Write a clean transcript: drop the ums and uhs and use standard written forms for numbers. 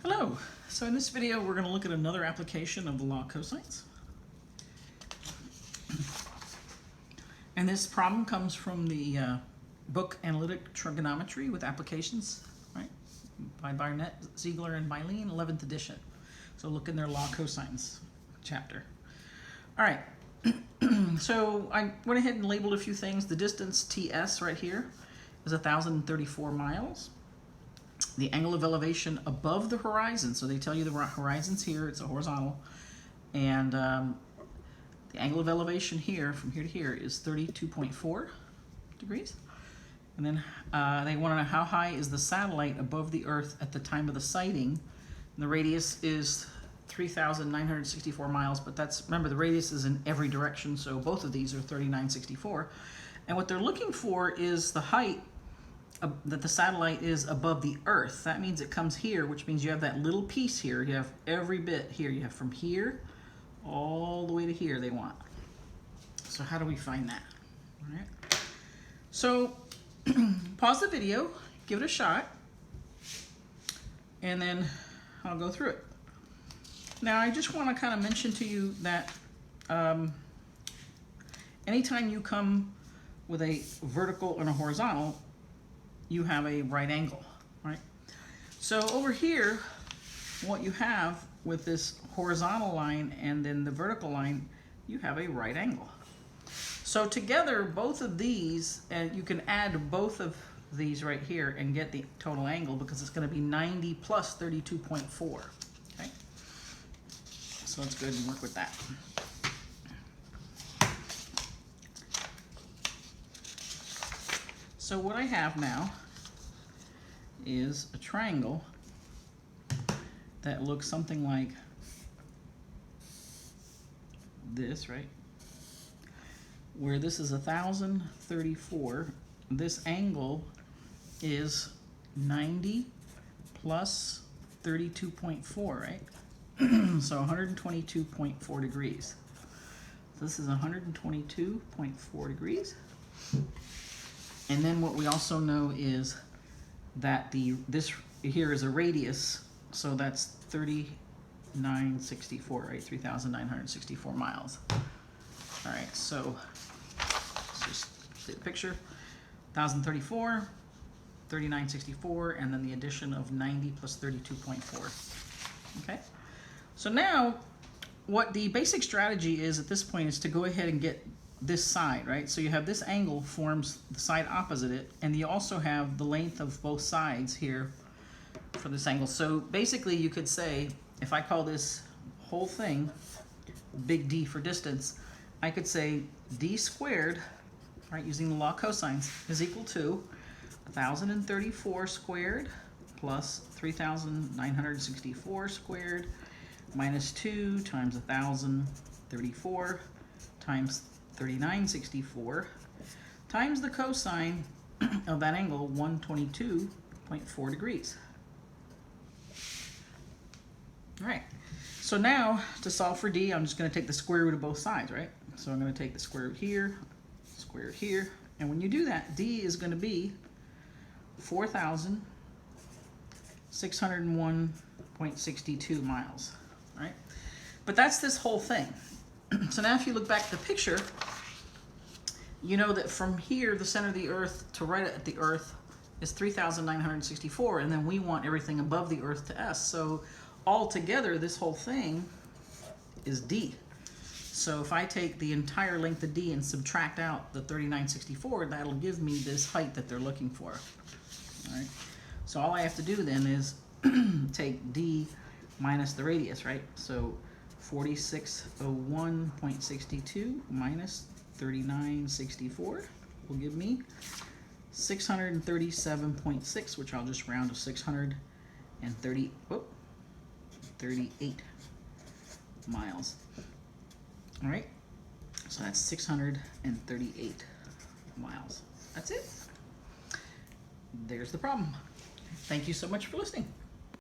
Hello. So in this video we're going to look at another application of the law of cosines. And this problem comes from the book Analytic Trigonometry with Applications, right? By Barnett, Ziegler, and Mylene, 11th edition. So look in their law of cosines chapter. All right. So I went ahead and labeled a few things. The distance TS right here is 1,034 miles. The angle of elevation above the horizon, so they tell you the horizon's here, it's a horizontal, and the angle of elevation here, from here to here, is 32.4 degrees. And then they want to know how high is the satellite above the Earth at the time of the sighting. And the radius is 3,964 miles, but that's, remember, the radius is in every direction, so both of these are 3,964. And what they're looking for is the height that the satellite is above the Earth. That means it comes here, which means you have that little piece here. You have every bit here. You have from here all the way to here they want. So how do we find that? All right. So pause the video, give it a shot, and then I'll go through it. Now I just want to kind of mention to you that anytime you come with a vertical and a horizontal, you have a right angle, right? So over here, what you have with this horizontal line and then the vertical line, you have a right angle. So together, both of these, and you can add both of these right here and get the total angle, because it's going to be 90 plus 32.4, okay? So let's go ahead and work with that. So what I have now is a triangle that looks something like this, right? Where this is 1,034. This angle is 90 plus 32.4, right? So 122.4 degrees. So this is 122.4 degrees. And then what we also know is that this here is a radius, so that's 3,964, right? 3,964 miles. All right, so let's just take a picture. 1,034, 3,964, and then the addition of 90 plus 32.4. Okay, so now what the basic strategy is at this point is to go ahead and get this side, right? So you have this angle forms the side opposite it, and you also have the length of both sides here for this angle. So basically you could say, if I call this whole thing big D for distance, I could say D squared, right, using the law of cosines, is equal to 1,034 squared plus 3,964 squared minus 2 times 1,034 times 3,964 times the cosine of that angle, 122.4 degrees. All right, so now to solve for D, I'm just going to take the square root of both sides, right? So I'm going to take the square root here, and when you do that, D is going to be 4,601.62 miles, right? But that's this whole thing. So now if you look back at the picture, you know that from here, the center of the Earth to right at the Earth is 3,964, and then we want everything above the Earth to S. So altogether, this whole thing is D. So if I take the entire length of D and subtract out the 3,964, that'll give me this height that they're looking for. All right. So all I have to do then is take D minus the radius, right? So 4601.62 minus 3964 will give me 637.6, which I'll just round to 638 miles. All right, so that's 638 miles. That's it. There's the problem. Thank you so much for listening.